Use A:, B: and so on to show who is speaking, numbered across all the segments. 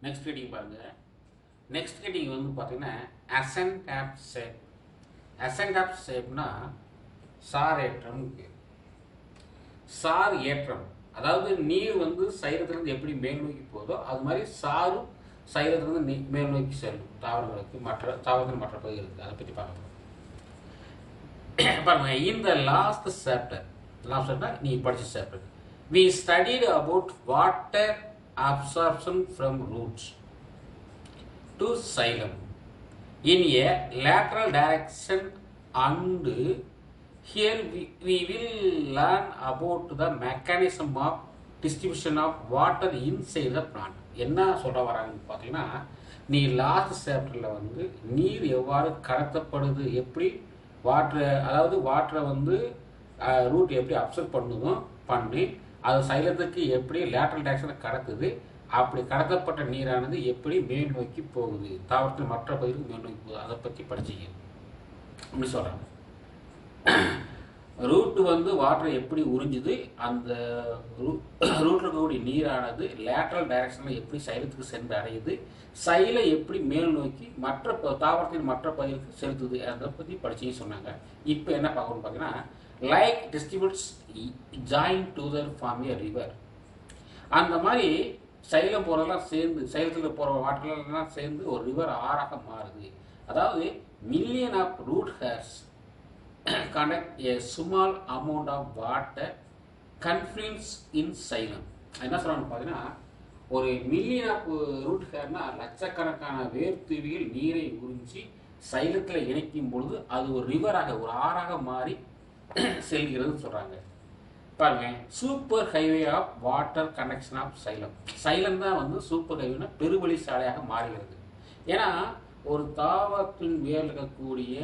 A: Next heading பாருங்க. Next heading வந்து பார்த்தீங்கன்னா அசன்டாப் ஷேப். அசன்டாப் ஷேப்னா சார் ஏற்றம். சார் ஏற்றம் அதாவது நீர் வந்து சைலத்திலிருந்து எப்படி மேல் நோக்கி போதோ அது மாதிரி சாரும் சைலத்திலிருந்து மேல் நோக்கி செல்லும் தாவரங்களுக்கு, மற்ற தாவரத்தின் மற்ற பகுதிகளுக்கு. அதை பற்றி பார்க்கலாம் பாருங்க. இன் த லாஸ்ட் சாப்டர் நீ படிச்ச chapter we studied about water absorption from roots to xylem in a lateral direction, and here we will learn about the mechanism of distribution of water inside the plant. என்ன சொல்ல வராங்கன்னு பார்த்தீங்கன்னா, நீ last சாப்டரில் வந்து நீர் எவ்வாறு கடத்தப்படுது, எப்படி வாட்டரை அதாவது வாட்டரை வந்து ரூட் எப்படி அப்சர்வ் பண்ணி அது சைலத்துக்கு எப்படி லேட்டரல் டைரக்ஷனில் கடத்துது, அப்படி கடத்தப்பட்ட நீரானது எப்படி மேல் நோக்கி போகுது, தாவரத்தின் மற்ற பகுதிக்கு மேல் நோக்கி போகுது, அதை பற்றி படிச்சிங்க அப்படி சொல்கிறாங்க. ரூட்டு வந்து வாட்டரை எப்படி உறிஞ்சுது, அந்த ரூட்டில் இருக்கக்கூடிய நீரானது லேட்டரல் டைரக்ஷனில் எப்படி சைலத்துக்கு சென்று அடையுது, சைலை எப்படி மேல் நோக்கி மற்ற தாவரத்தின் மற்ற பகுதிகளுக்கு செலுத்துது, அதை பற்றி படிச்சிங்க சொன்னாங்க. இப்போ என்ன பார்க்கணும்னு பார்த்தீங்கன்னா, like distributes join together form a river. அந்த மாதிரி சைலம் போகிறதெல்லாம் சேர்ந்து, சைலத்தில் போகிற வாட்டர்லாம் சேர்ந்து ஒரு ரிவர் ஆறாக மாறுது. அதாவது million of root hairs conduct a small amount of water confluence in xylem. என்ன சொல்கிறான்னு பார்த்தீங்கன்னா, ஒரு மில்லியன் ஆஃப் ரூட் ஹேர்னா லட்சக்கணக்கான வேர்த்தூவிகள் நீரை உறிஞ்சி சைலத்தில் இணைக்கும் பொழுது அது ஒரு ரிவராக, ஒரு ஆறாக மாறி செல்கிறதுன்னு சொல்கிறாங்க. பாருங்க, super highway of water connection of xylem. Xylem தான் வந்து சூப்பர் ஹைவேனா பெருவழி சாலையாக மாறுகிறது. ஏன்னா ஒரு தாவரத்தின் வேரில் இருக்கக்கூடிய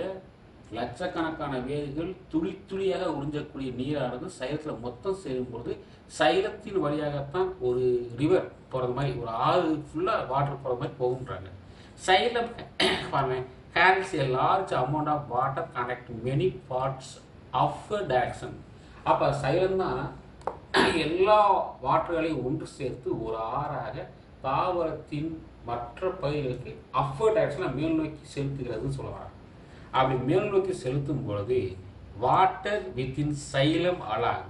A: லட்சக்கணக்கான வேர்கள் துளி துளியாக உறிஞ்சக்கூடிய நீரானது சைலத்தில் மொத்தம் சேரும்பொழுது சைலத்தின் வழியாகத்தான் ஒரு ரிவர் போகிறது மாதிரி, ஒரு ஆறு ஃபுல்லாக வாட்டர் போகிற மாதிரி போகுன்றாங்க. சைலம் பாருங்க carries a large amount of water connect many parts of direction. அப்போ சைலம் தான் எல்லா வாட்டர்களையும் ஒன்று சேர்த்து ஒரு ஆறாக தாவரத்தின் மற்ற பகுதிகளுக்கு அஃபர் டைரக்ஷனில் மேல் நோக்கி செலுத்துகிறதுன்னு சொல்லுவாங்க. அப்படி மேல் நோக்கி செலுத்தும் பொழுது வாட்டர் வித்தின் சைலம் அலாங்,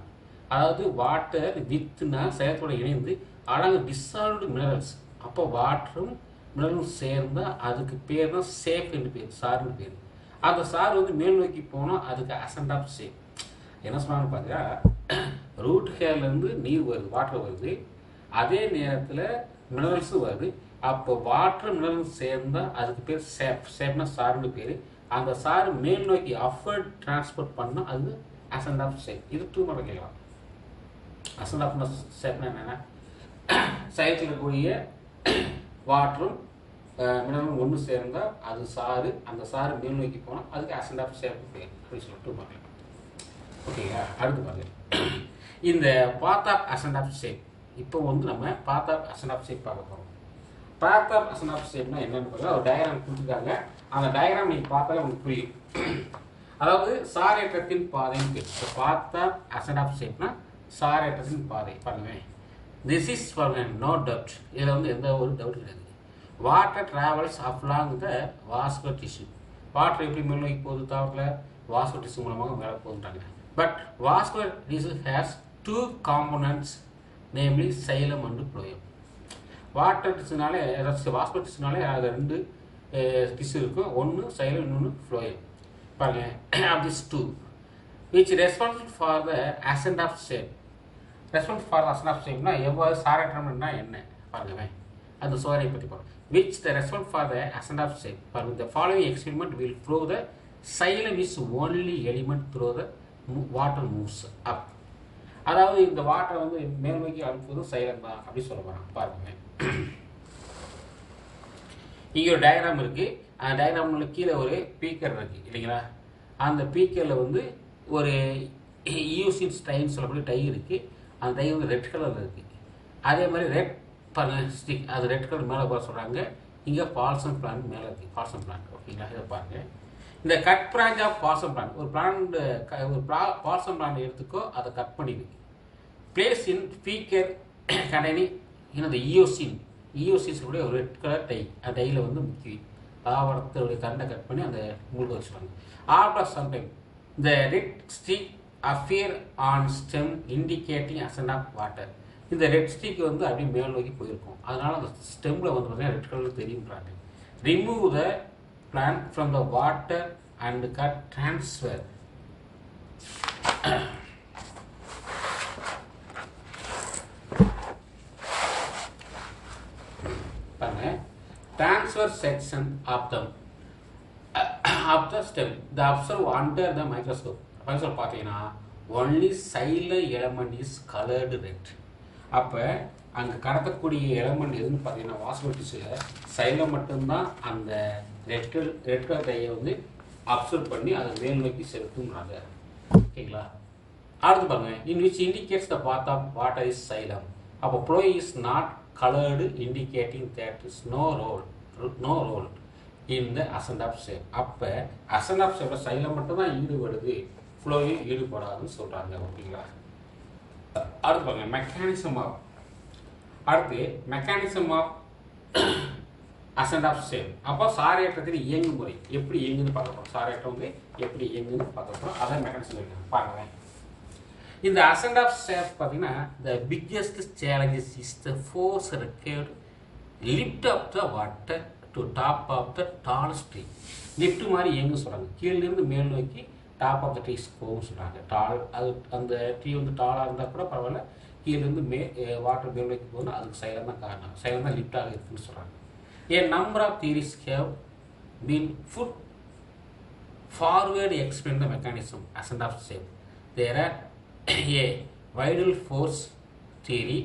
A: அதாவது வாட்டர் வித்னா சைலத்தோட இணைந்து அலாங் டிசால்வ்டு மினரல்ஸ். அப்போ வாட்டரும் மினரலும் சேர்ந்தால் அதுக்கு பேர் தான் சேஃப் என்று பேர், சார்னு பேர். அந்த சார் வந்து மேல் நோக்கி போனால் அதுக்கு அசன்ட் ஆஃப் சேஃப். என்ன சொன்னான்னு பார்த்தீங்கன்னா, ரூட் ஹேர்லேருந்து நீர் வருது, வாட்டர் வருது, அதே நேரத்தில் மினரல்ஸும் வருது. அப்போ வாட்டர் மினரல்ஸ் சேர்ந்தால் அதுக்கு பேர் சேஃப். சேஃப்னா சார்னு பேர். அந்த சார் மேல் நோக்கி அஃபர்ட் டிரான்ஸ்போர்ட் பண்ணால் அது அசன்ட் ஆஃப் சேஃப். இது 2 மார்க் கேட்கலாம். அசன்ட் ஆஃப் சேஃப்னா என்னென்னா, சைலத்தில் இருக்கக்கூடிய வாட்டரும் மினரலும் ஒன்று சேர்ந்தால் அது சாறு, அந்த சாறு மேல் நோக்கி போனால் அதுக்கு அசன்ட் ஆஃப் சேஃப் பேர் அப்படின்னு சொல்லி 2 மார்க். ஓகேங்களா? அடுத்து பாருங்க, இந்த path of ascent of sap. இப்போ வந்து நம்ம path of ascent of sap பார்க்க போகிறோம். பாத் ஆஃப் அசன்ட் ஆஃப் ஷேப்னா என்னன்னு பார்த்தா, ஒரு டயக்ராம் கொடுத்துருக்காங்க. அந்த டயக்ராம் நீங்கள் பார்த்தாலே உங்களுக்கு புரியும். அதாவது சாரேற்றத்தின் பாதைன்னு பேர். பாத் ஆஃப் அசன்ட் ஆஃப் ஷேப்னா சாரேற்றத்தின் பாதை. பாருங்க, திஸ் இஸ் பாருங்க நோ டவுட், இதில் வந்து எந்த ஒரு டவுட் கிடையாது. வாட்டர் டிராவல்ஸ் அப்லாங் த வாஸ்குலர் டிஷ்யூ. வாட்டர் எப்படி மேல் நோக்கி போகுது, தாவரத்தில் வாஸ்குலர் டிஷ்யூ மூலமாக மேலே போகுதுன்றாங்க. But vascular tissue has 2 components, namely xylem and phloem. Water டிஷ்யூனாலே, வாஸ்குலர் டிஷ்யூனாலே அது 2 டிஷ்யூ இருக்கும். ஒன்று சைலம், இன்னொன்று ஃப்ளோயம். பாருங்க, of these 2 which responsible for the ascent of shape. Responsible for the ascent of shape னா எவ்வாறு சாரேற்றம்னா என்ன பாருங்க, அந்த சோதனை பற்றி பாருங்க. which the responsible for the ascent of shape. பாருங்க, the following experiment will prove the xylem is only element through the water moves up. அதாவது இந்த வாட்டரை வந்து மேல் நோக்கி அனுப்புவது சைலம் தான் அப்படி சொல்ல போகிறாங்க. பாருங்க, இங்கே ஒரு டயக்ராம் இருக்குது. அந்த டயக்ராமில் கீழே ஒரு பீக்கர் இருக்குது இல்லைங்களா? அந்த பீக்கரில் வந்து ஒரு யூசின் ஸ்டைன் சொல்லக்கூடிய டை இருக்குது. அந்த டை வந்து ரெட் கலரில் இருக்குது. அதே மாதிரி ரெட் பாருங்க ஸ்டிக், அது ரெட் கலர் மேலே போக சொல்கிறாங்க. இங்கே பால்சம் பிளான்ட் மேலே இருக்குது, பால்சம் பிளான்ட். ஓகேங்களா? இதை பாருங்கள், இந்த cut branch of balsam plant. ஒரு பிளான்ட், ஒரு பால்சம் பிளான்ட் எடுத்துக்கோ, அதை கட் பண்ணிடு. பிளேஸ் இன் பீக்கர் கண்டெய்னிங் இந்த ஈயோசின். EOCs கூட ஒரு ரெட் கலர் டை, அந்த டையில் வந்து முக்கி தாவரத்துடைய தண்டை கட் பண்ணி அந்த முழுக்க வச்சுருவாங்க. After sometime the red stick appear on stem indicating ascent of water. இந்த ரெட் ஸ்டிக் வந்து அப்படியே மேல் நோக்கி போயிருக்கும், அதனால அந்த ஸ்டெம்மில் வந்து பார்த்தீங்கன்னா ரெட் கலர் தெரியும்ன்றாங்க. Remove the plant from the water and cut transfer. பாருங்க, transfer section of the stem the observe under the microscope. பார்த்தீங்கன்னா only silent element is colored red. அப்போ அங்கே கடத்தக்கூடிய எலமெண்ட் எதுன்னு பார்த்தீங்கன்னா வாஸ்மோட்டிஸில் சைலம் மட்டும்தான் அந்த ரெட் கலர் டையை வந்து அப்சர்வ் பண்ணி அதை மேல் நோக்கி செலுத்தும்றாங்க. ஓகேங்களா? அடுத்து பாருங்க, in which indicates the path of water is xylem. அப்போ phloem is not coloured indicating that is no role in the ascent of sap. அப்போ அசெண்ட் ஆஃப் ஷேப்பில் சைலம் மட்டும்தான் ஈடுபடுது, ஃப்ளோவில் ஈடுபடாதுன்னு சொல்கிறாங்க. ஓகேங்களா? அடுத்து பாருங்க, mechanism of ascent of sap. அப்போ சாரேற்றத்தின் இயங்கு முறை எப்படி இயங்குன்னு பார்க்க போகிறோம். சாரேற்றம் வந்து எப்படி இயங்குன்னு பார்க்க போகிறோம். அதான் மெக்கானிசம் இருக்கு பாருங்களேன். இந்த அசெண்ட் ஆஃப் ஷேப் பார்த்தீங்கன்னா the biggest challenges is the force required lift of the water to top of the tallest tree. Lift மாதிரி இயங்கு சொல்கிறாங்க, கீழிருந்து மேல் நோக்கி டாப் ஆஃப் த ட்ரீஸ் போகும் சொல்கிறாங்க. அது அந்த ட்ரீ வந்து டாலாக இருந்தால் கூட பரவாயில்ல, கீழிருந்து வாட்டர் மேல் நோக்கி போகணும், அதுக்கு சைலம் தான் காரணம், சைலம் தான் லிஃப்டாக இருக்குன்னு சொல்கிறாங்க. A number of theories have been put forward to explain the mechanism ascent of shape. There are a vital force theory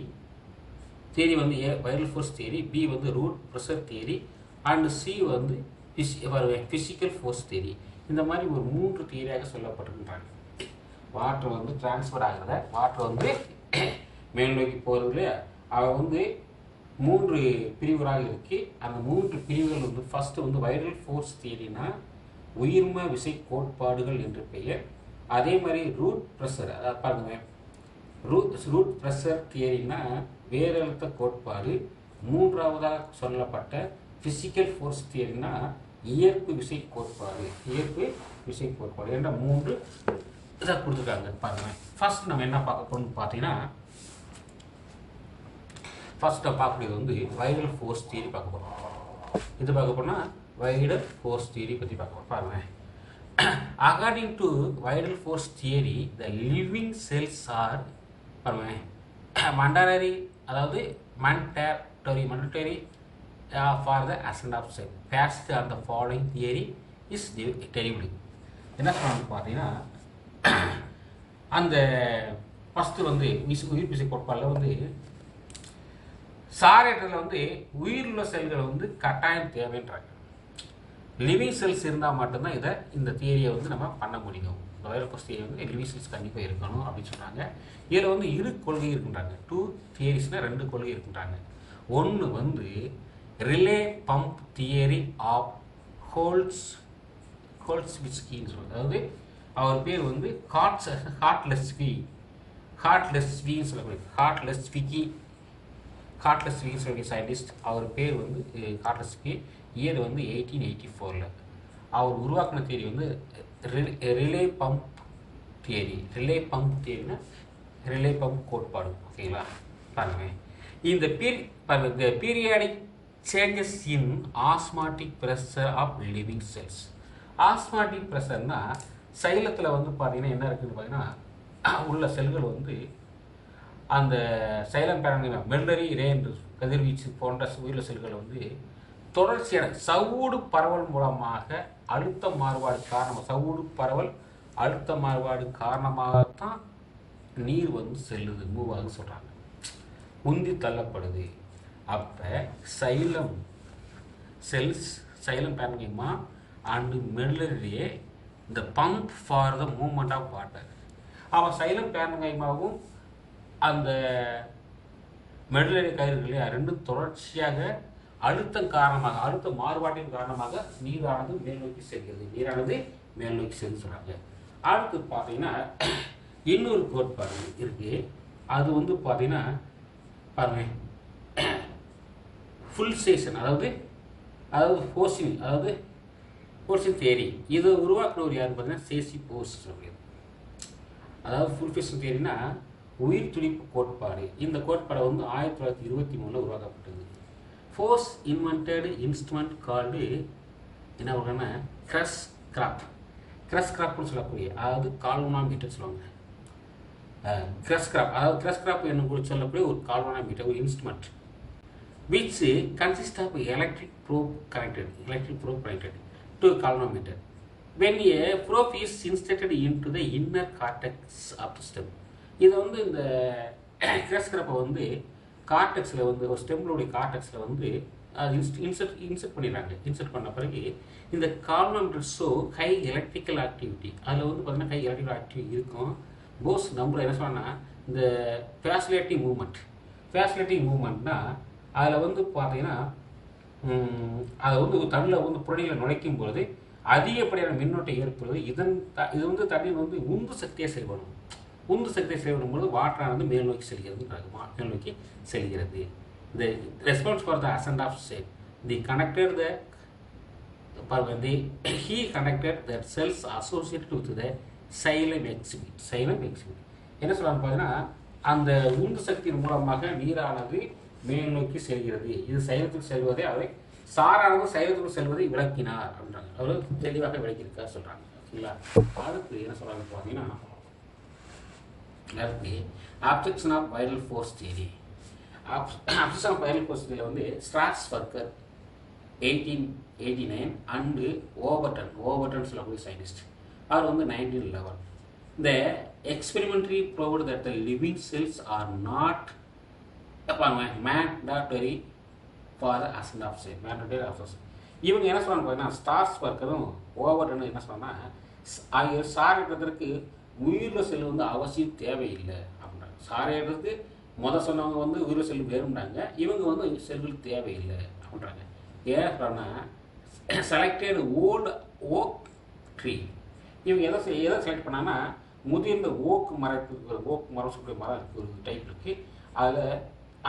A: வந்து A vital force theory, B வந்து root pressure theory and C வந்து physical force theory. இந்த மாதிரி ஒரு 3 தியரியாக சொல்லப்பட்டிருக்கின்றாங்க. Water வந்து transfer ஆகுறத, water வந்து மேல் நோக்கி போகிறதுல அவன் வந்து 3 பிரிவுகளாக இருக்கு. அந்த 3 பிரிவுகள் வந்து ஃபர்ஸ்ட் வந்து வைரல் ஃபோர்ஸ் தியரினா உயிர்ம விசை கோட்பாடுகள் என்று பெயர். அதே மாதிரி ரூட் ப்ரெஷர், அதாவது பாருங்க, ரூட் ப்ரெஷர் தியரினா வேரழுத்த கோட்பாடு. மூன்றாவதாக சொல்லப்பட்ட பிசிக்கல் ஃபோர்ஸ் தியரினா இயற்பு விசை கோட்பாடு என்ற 3 இதை கொடுத்துருக்காங்க. பாருங்க, ஃபர்ஸ்ட் நம்ம என்ன பார்க்க போறோம்னு பார்த்தீங்கன்னா, ஃபர்ஸ்ட் பார்க்கக்கூடியது வந்து வைரல் ஃபோர்ஸ் தியரி பார்க்க போகிறோம். இது பார்க்க போனால் வைரல் ஃபோர்ஸ் தியரி பற்றி பார்க்க போகிறோம். பாருங்க, according to vital force theory the living cells are பாருங்க மண்டரரி, அதாவது mandatory for the ascent of shape based on the following theory is derived. என்ன சொல்றாங்க பார்த்தீங்கன்னா, அந்த ஃபர்ஸ்ட் வந்து உயிர் விசை கோட்பாடில் வந்து சாரேற்றத்தில் வந்து உயிருள்ள செல்கள் வந்து கட்டாயம் தேவைன்றாங்க. லிவிங் செல்ஸ் இருந்தால் மட்டும்தான் இந்த தியரியை வந்து நம்ம பண்ண முடியும். இந்த வைரல் ஃபோர்ஸ் தியரி வந்து லிவிங் செல்ஸ் கண்டிப்பாக இருக்கணும் அப்படின்னு சொல்கிறாங்க. இதில் வந்து 2 கொள்கை இருக்கின்றாங்க. 2 தியரிஸ்னால் 2 கொள்கை இருக்கின்றாங்க. ஒன்று வந்து ரிலே பம்ப் தியரி ஆஃப் ஹோல்ட்ஸ்விட்ஸ்கின்னு சொல்லுவாங்க. அதாவது அவர் பேர் வந்து ஹார்ட்லெஸ்வின்னு சொல்லக்கூடிய ஹார்ட்லெஸ்வின்னு சொல்லக்கூடிய சயின்டிஸ்ட். அவர் பேர் வந்து ஹார்ட்லெஸ்வி. இயர் வந்து 1884. அவர் உருவாக்கின தியரி வந்து ரிலே பம்ப் தியரினா ரிலே பம்ப் கோட்பாடு. ஓகேங்களா? பாருங்க, இந்த periodic changes in osmotic pressure of living cells. Osmotic ப்ரெஷர்னா சைலத்தில் வந்து பார்த்தீங்கன்னா என்ன இருக்குன்னு பார்த்தீங்கன்னா, உள்ள செல்கள் வந்து அந்த சைலம் பேரங்கிற மெல்லரி ரேன் கதிர்வீச்சு போன்ற உயிரின செல்கள் வந்து தொடர்ச்சியான சவுடு பரவல் மூலமாக அழுத்த மாறுபாடு காரணமாகத்தான் நீர் வந்து செல்லுது, மூவ் ஆகுது சொல்கிறாங்க, உந்தி தள்ளப்படுது. அப்போ சைலம் பேரங்கிமா அண்ட் மெல்லரியே இந்த pump for the movement of water. அவன் சைலம் பேரங்கிமாவும் அந்த மெல்லரி கயிறுகளே 2 தொடர்ச்சியாக அழுத்த மாறுபாட்டின் காரணமாக நீரானது மேல் நோக்கி செல்கிறது சொல்றாங்க. அடுத்து பார்த்தீங்கன்னா இன்னொரு கோட்பாடு இருக்கு. அது வந்து பார்த்தீங்கன்னா பாருங்க, ஃபுல்சேஷன் அதாவது போர்ஷன் தியரி. இதை உருவாக்குறவர் யாருன்னு பார்த்தீங்கன்னா சேசி போஸ் சொல்லியது. அதாவது ஃபுல்ஃபேஷன் தியரினா உயிர் துடிப்பு கோட்பாடு. இந்த கோட்பாடை 1923 உருவாக்கப்பட்டது. ஃபோர்ஸ் இன்வென்டட் இன்ஸ்ட்ருமெண்ட் கால்டு என்ன சொல்கிறாங்கன்னா க்ரஷ் கிராப்னு சொல்லக்கூடிய, அதாவது கால்வனாமீட்டர் சொல்லுவாங்க. க்ரஷ் கிராப் என்ன கூட சொல்லக்கூடிய ஒரு கால்வனாமீட்டர், ஒரு instrument which consists of electric probe connected to a galvanometer. When a probe is inserted into the inner cortex of the stem, இது இந்த கிரஷ் கிராப்பை கார்டெக்ஸில் ஒரு ஸ்டெம்லோடைய கார்டெக்ஸில் அது இன்செர்ட் பண்ணிடுறாங்க. இன்செர்ட் பண்ண பிறகு இந்த galvanometer show high electrical activity. அதில் பார்த்தீங்கன்னா ஹை எலக்ட்ரிக்கல் ஆக்டிவிட்டி இருக்கும். போஸ் நம்பர் என்ன சொன்னால் இந்த ஃபேசிலேட்டிங் மூமெண்ட்னா அதில் பார்த்தீங்கன்னா அதை தண்ணியில் புரணியில் நுழைக்கும் பொழுது அதிகப்படியான மின்னோட்டம் ஏற்படுவது. இது தண்ணீர் உந்து சக்தியை செயல்படும். உந்து சக்தியை செயல்படும் போது வாட்டரானது மேல் நோக்கி செல்கிறது. இந்த response for the ascent of sap the connected he connected the cells associated with the xylem exhibit. என்ன சொல்றாங்க பார்த்தீங்கன்னா, அந்த உந்து சக்தியின் மூலமாக நீரானது மேல் நோக்கி செல்கிறது. இது சைலத்துக்கு செல்வதை சாரானது சைலத்துக்கு செல்வதை விளக்கினார் அப்படின்றாங்க. அவர் தெளிவாக விளக்கியிருக்கார் சொல்றாங்க. ஓகேங்களா? அடுத்து என்ன சொல்றாங்க பார்த்தீங்கன்னா, objection of vital force theory. Objection of vital force தியரியில் ஸ்ட்ராஸ்பர்கர் 1889 அண்டு ஓவர்டன் சொல்லக்கூடிய சயின்டிஸ்ட் அவர் 1911. The experimentally proved that the living cells are not mandatory for the ascent of shape. இவங்க என்ன சொல்றாங்க பார்த்தீங்கன்னா, ஸ்ட்ராஸ்பர்கரும் ஓவர்டனும் என்ன சொன்னா, சாரேற்றத்திற்கு உயிரில் செல் அவசியம் தேவையில்லை அப்படின்றாங்க. சாரேற்றத்துக்கு சொன்னவங்க உயிரில் செல் வேணும்னாங்க, இவங்க செல்கள் தேவையில்லை அப்படின்றாங்க. ஏன் சொன்னா, செலக்டட் ஓல்டு ஓக் ட்ரீ. இவங்க எதை செலக்ட் பண்ணாங்கன்னா, முதிர்ந்த ஓக்கு மரம் சொல்லக்கூடிய மரம் இருக்குது, ஒரு டைப் இருக்குது. அதில்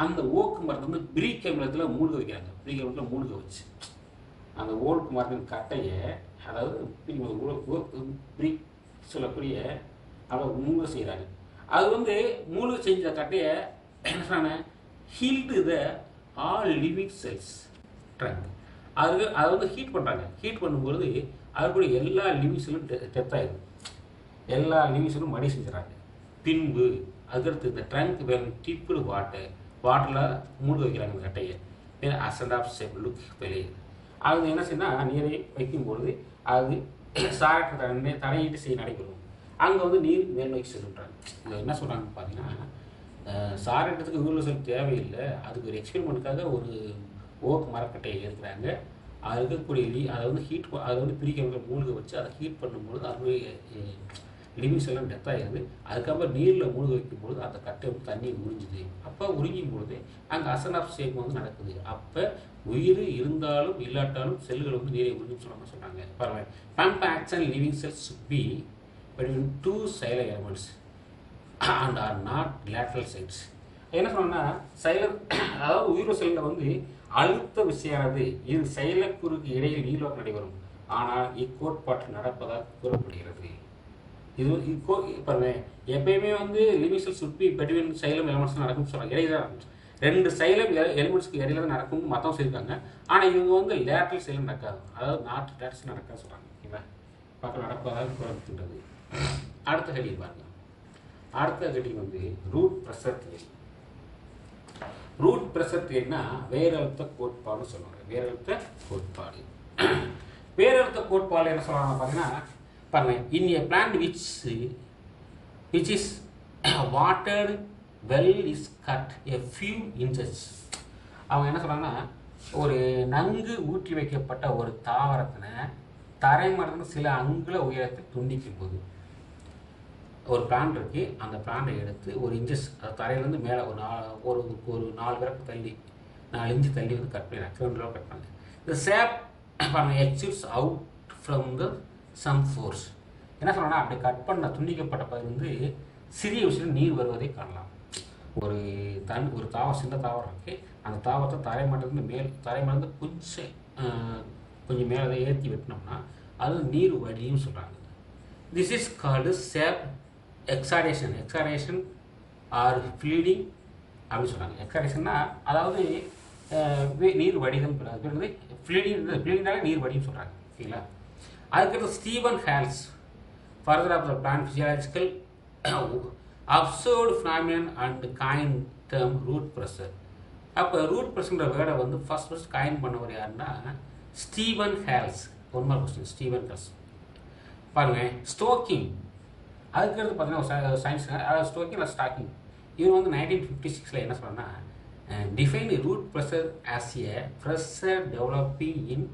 A: அந்த ஓக்கு மரத்தை பிரீக் அமிலத்தில் மூழ்க வைக்கிறாங்க. பிரீக் அமிலத்தில் மூழ்க வச்சு அந்த ஓக்கு மரத்தின் கட்டையை, அதாவது பிரீக் சொல்லக்கூடிய அதை மூழ்க செய்கிறாங்க. அது மூழ்க செஞ்ச கட்டையை என்ன சொன்னாங்க, killed the all living cells trunk. அதை ஹீட் பண்ணுறாங்க. ஹீட் பண்ணும்பொழுது அதுக்குரிய எல்லா லிவிங் செல்லும் டெத் ஆகிடுது. எல்லா லிவிங் செல்லும் மடி செஞ்சுறாங்க. பின்பு அதுக்கடுத்து இந்த ட்ரங்க் டிப்டு வாட்டரில் மூழ்க வைக்கிறாங்க. இந்த கட்டையை அசெண்ட் ஆஃப் ஷேப் லுக் வெளியுது. அது என்ன செய்யணும், நீரை வைக்கும்பொழுது அது சாரற்ற தடையீட்டு செய்ய நடைபெறும். அங்கே நீர் மேல் நோக்கி செல்லுன்றாங்க. இது என்ன சொல்கிறாங்கன்னு பார்த்தீங்கன்னா, சாரற்றத்துக்கு உயிரில் செல் தேவையில்லை. அதுக்கு ஒரு எக்ஸ்பெரிமெண்ட்டுக்காக ஒரு ஓக் மரக்கட்டையை இருக்கிறாங்க. அது இருக்கக்கூடிய அதை ஹீட் அதை பிரிக்க மூழ்க வச்சு அதை ஹீட் பண்ணும்பொழுது அது லிவிங்ஸ் எல்லாம் டெத் ஆகிடுது. அதுக்கப்புறம் நீரில் மூழ்க வைக்கும்பொழுது அந்த கட்டை தண்ணி உறிஞ்சுது. அப்போ உறிஞ்சும் பொழுது அங்கே அசன் ஆஃப் ஷேப் நடக்குது. அப்போ உயிர் இருந்தாலும் இல்லாட்டாலும் செல்கள் நீரை உறிஞ்சுன்னு சொன்னாங்க. பரவாயில்ல. Pump action living cells should be between two xylem elements and are not lateral sides. என்ன சொன்னா, அதாவது உயிர் செல்லில் அழுத்த விசையானது இது செயலக்குறுக்கு இடையில் நீள்வாக நடைபெறும். ஆனால் இக்கோட்பாட்டில் நடப்பதாக கூறப்படுகிறது. இது எப்பயுமே லிவிங் செல்ஸ் சுற்றி பெட்வீன் சைலம் எலிமெண்ட்ஸ் நடக்கும்னு சொல்கிறாங்க. இடையில ரெண்டு சைலம் எலிமெண்ட்ஸ்க்கு இடையில தான் நடக்கும்னு மற்றவங்க சொல்லியிருக்காங்க. ஆனால் இவங்க லேட்ரல் சைலம் நடக்காது, அதாவது நாட் லேட்ரல் நடக்காது சொல்கிறாங்க. ஓகேவா? பார்க்க நடப்பதாக கூறப்படுகின்றது. அடுத்த ஹெட்டிங் பாருங்க. அடுத்த heading root pressure theory. Root pressure தியரினா வேரழுத்த கோட்பாடு சொல்லுவாங்க. வேரழுத்த கோட்பாடு என்ன சொல்றாங்க பார்த்தீங்கன்னா, பாருங்க, in a plant which is water well is cut a few inches. அவங்க என்ன சொல்றாங்கன்னா, ஒரு நன்கு ஊற்றி வைக்கப்பட்ட ஒரு தாவரத்தினை தரைமட்டத்தில் சில அங்குல உயரத்தை துண்டிக்கும் போது ஒரு பிளான்ட் இருக்குது. அந்த பிளான்ட்டை எடுத்து ஒரு இன்ச்சஸ் தரையிலேருந்து மேலே ஒரு 4 விரப்பு தள்ளி 4 இன்ச்சு தள்ளி கட் பண்ணிடுறாங்க. கிரவுண்டில் கட் பண்ணாங்க. இந்த sap exits out from the some force. என்ன சொல்கிறேன்னா, அப்படி கட் பண்ண துண்டிக்கப்பட்ட பகுதி சிறிய விஷயம் நீர் வருவதை காணலாம். ஒரு ஒரு சின்ன தாவரம் இருக்குது. அந்த தாவரத்தை தரைமட்டத்துலேருந்து கொஞ்சம் மேலே ஏற்றி வெட்டினோம்னா அது நீர் வடின்னு சொல்கிறாங்க. This is called sap exudation or bleeding அப்படின்னு சொல்கிறாங்க. எக்ஸாடேஷன்னா அதாவது நீர் வடிதல். அது பேர் வந்து ஃப்ளீடிங்னாலே நீர் வடின்னு சொல்கிறாங்க. ஓகேங்களா? அதுக்கடுத்து Steven Hales further of the plant physiological observed phenomenon and coined term root pressure. அப்போ ரூட் ப்ரெஷர்ன்ற வேர்டை வந்து ஃபர்ஸ்ட் காயின் பண்ணவர் யாருன்னா Steven Hales. One mark question, Steven Hales பாருங்க. ஸ்டோக்கிங், அதுக்கடுத்து பார்த்தீங்கன்னா சயின்ஸ் ஸ்டோக்கிங் இல்லை ஸ்டாக்கிங். இவன் வந்து 1956 என்ன சொன்னா define root pressure as a pressure developing in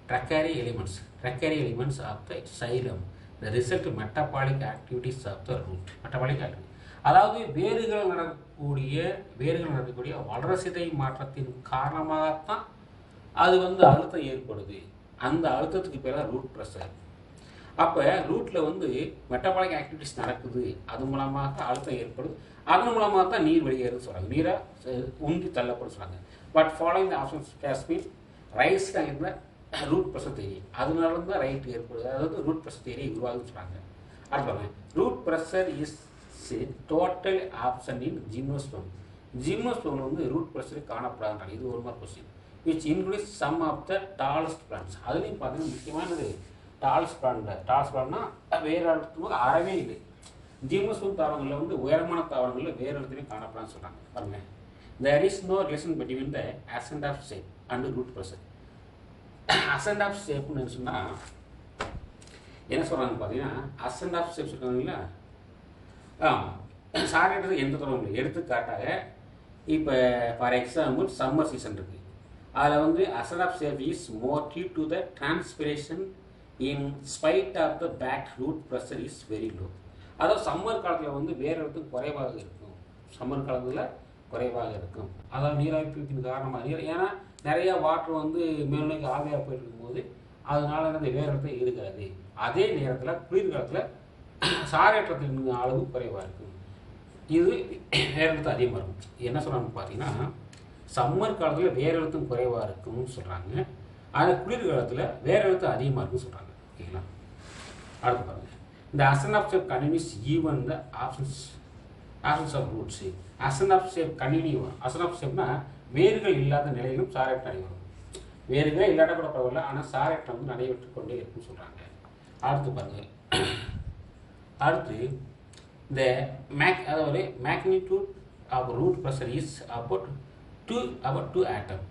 A: trachary elements of the xylem, the result metabolic activities of the root. metabolic activity அதாவது வேர்கள் நடக்கக்கூடிய வளர்சிதை மாற்றத்தின் காரணமாகத்தான் அது வந்து அழுத்தம் ஏற்படுது. அந்த அழுத்தத்துக்கு பேர் தான் ரூட் ப்ரெஷர். அப்போ ரூட்டில் வந்து மெட்டபாலிக் ஆக்டிவிட்டிஸ் நடக்குது, அது மூலமாக அழுத்தம் ஏற்படுது, அதன் மூலமாக தான் நீர் வெளியேறுன்னு சொல்கிறாங்க, நீராக உந்தி தள்ளப்படும் சொல்கிறாங்க. But following the options Kashmir rice இருந்த ரூட் ப்ரெஷர் தியரி, அதனால தான் ரைட் ஏற்படுது, அதாவது ரூட் ப்ரெஷர் தியரி உருவாகுன்னு சொல்கிறாங்க. அடுத்தவங்க root pressure is total absent in gymnosperm. Gymnosperm வந்து ரூட் ப்ரெஷர் காணப்படாதுன்றாங்க. இது ஒரு மாதிரி question. Which includes some of the tallest plants. அதுலேயும் பார்த்தீங்கன்னா முக்கியமானது டாலஸ்ட் பிளான்ட்னா வேறு இடத்துக்கு அறவே இல்லை. ஜிம்னோஸ்பெர்ம் தாவரங்களில் வந்து உயரமான தாவரங்களில் வேறு இடத்துலையும் காணப்படாதுன்னு சொல்கிறாங்க. பாருங்க, there is no relation between the ascent of sap and root pressure. Ascent of ஷேப்னு சொன்னால் என்ன சொல்கிறாங்க பார்த்தீங்கன்னா, அசெண்ட் ஆஃப் ஷேப் சொல்கிறாங்களா, சாரேட்டது எந்த தொடர்பும் இல்லை. எடுத்துக்காட்டாக இப்போ ஃபார் எக்ஸாம்பிள் சம்மர் சீசன் இருக்குது, அதில் வந்து ascent of sap is more due to the transpiration in spite of the fact root pressure is very low. அதாவது சம்மர் காலத்தில் வந்து வேறு இடத்துக்கு குறைவாக இருக்கும், அதாவது நீராய்ப்பின் காரணமாக ஏன்னா நிறைய வாட்டர் வந்து மேல்நோக்கி ஆவியாக போயிட்டு இருக்கும்போது அதனால என்னது வேறு இடத்துல இருக்காது. அதே நேரத்தில் குளிர்காலத்தில் சாரேற்றத்தின் அளவு குறைவாக இருக்கும், இது வேறு இடத்துல அதிகமாக இருக்கும். என்ன சொல்கிறாங்கன்னு பார்த்தீங்கன்னா, சம்மர் காலத்தில் வேறு இடத்தும் குறைவாக இருக்கும்னு சொல்கிறாங்க, ஆனால் குளிர்காலத்தில் வேறு இடத்துல அதிகமாக இருக்குன்னு சொல்கிறாங்க. ஓகேங்களா? அடுத்து பாருங்கள், இந்த ascent of sap continues even the absence of roots. Ascent of sap continue. Ascent of ஷேப்னா வேர்கள் இல்லாத நிலையிலும் சாரேற்றம் நடைபெறும். வேர்களே இல்லாட்ட கூட பரவாயில்ல, ஆனால் சாரேற்றம் வந்து நடைபெற்று கொண்டே இருக்குன்னு சொல்கிறாங்க. அடுத்து பாருங்கள், அடுத்து இந்த அதாவது magnitude of root pressure is about 2 atm.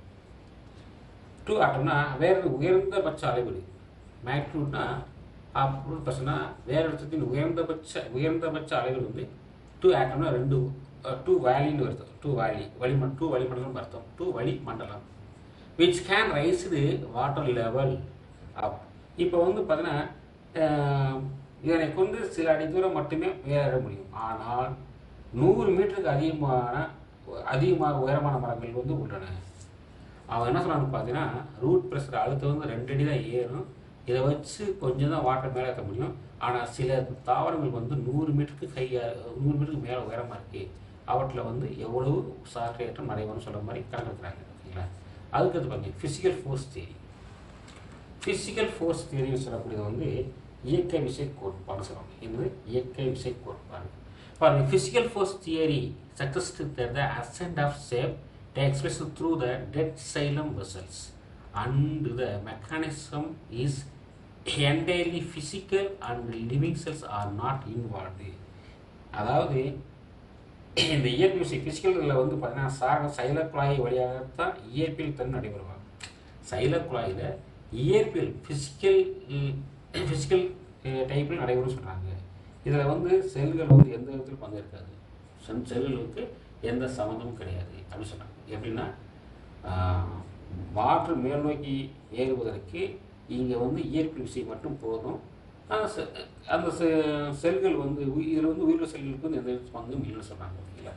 A: 2 ஆட்டம்னா வேறு உயர்ந்தபட்ச அளவீடு. மேக்னிடியூட்னா ஆஃப் ரூட் ப்ரெஷர்னா வேறு இடத்தின் உயர்ந்தபட்ச அளவீடு வந்து 2 ஆட்டம்னா 2 வேலின்னு வருது. 2 வளிமண்டலம் அர்த்தம். 2 வளிமண்டலம் which can rise the water level up. இப்போ வந்து பார்த்தீங்கன்னா இதனை கொண்டு சில அடி தூரம் மட்டுமே ஏற முடியும். ஆனால் 100 மீட்டருக்கு அதிகமாக உயரமான மரங்கள் வந்து உள்ளன. அவன் என்ன சொல்கிறான்னு பார்த்தீங்கன்னா, ரூட் ப்ரெஷர் அழுத்தம் வந்து 2 அடி தான் ஏறும், இதை வச்சு கொஞ்சம் தான் வாட்டர் மேலே ஏற்ற முடியும். ஆனால் சில தாவரங்கள் வந்து 100 மீட்டருக்கு மேலே உயரமாக இருக்குது, அவற்றில் வந்து எவ்வளவு சாரேற்றம் நடைபெறும்னு சொல்கிற மாதிரி கணக்கெடுக்கிறாங்க. ஓகேங்களா? அதுக்கடுத்து பாருங்கள், ஃபிசிக்கல் ஃபோர்ஸ் தியரின்னு சொல்லக்கூடியது வந்து இயற்கை விசை கோட்பாடு சொல்லுவாங்க. இது இயற்கை விசை கோட்பாடு. பாருங்கள், physical force theory suggests the ascent of sap takes place through the dead xylem vessels and the mechanism is entirely physical and living cells are not involved. அதாவது இந்த இயற்கை விசை ஃபிசிக்கலில் வந்து பார்த்தீங்கன்னா சைலர் குழாய் வழியாகத்தான் இயற்பியல் தன் நடைபெறுவாங்க. சைலர் குழாயில் இயற்பியல் ஃபிசிக்கல் டைப்பில் நடைபெறும் சொல்கிறாங்க. இதில் வந்து செல்கள் வந்து எந்த விதத்தில் பங்கேற்காது, செல்களுக்கு எந்த சம்மந்தமும் கிடையாது அப்படின்னு சொல்கிறாங்க. எப்படின்னா வாட்டர் மேல் நோக்கி ஏறுவதற்கு இங்கே வந்து இயற்பியல் விசை மட்டும் போதும். அந்த செல்கள் வந்து இதில் வந்து உயிரின செல்களுக்கு வந்து எந்த பங்கும் இல்லைன்னு சொல்கிறாங்க. ஓகேங்களா?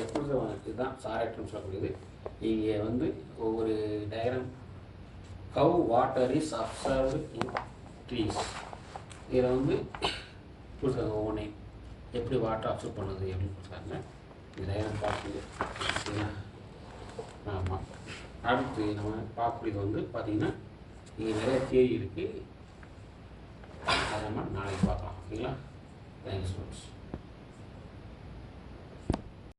A: எப்படி இதுதான் சாரேற்றம் சொல்லக்கூடியது. இங்கே வந்து ஒவ்வொரு diagram how water is observed in trees, இதில் வந்து ஒவ்வொன்றே எப்படி வாட்டர் அப்சர்வ் பண்ணுது அப்படின்னு சொல்கிறாங்க. இதையெல்லாம் பார்க்குது. ஓகேங்களா? ஆமாம். அடுத்து நம்ம பார்க்கக்கூடியது வந்து பார்த்திங்கன்னா இங்கே நிறைய தியரி இருக்குது. அதை நம்ம நாளைக்கு பார்க்கலாம். ஓகேங்களா? Thanks friends.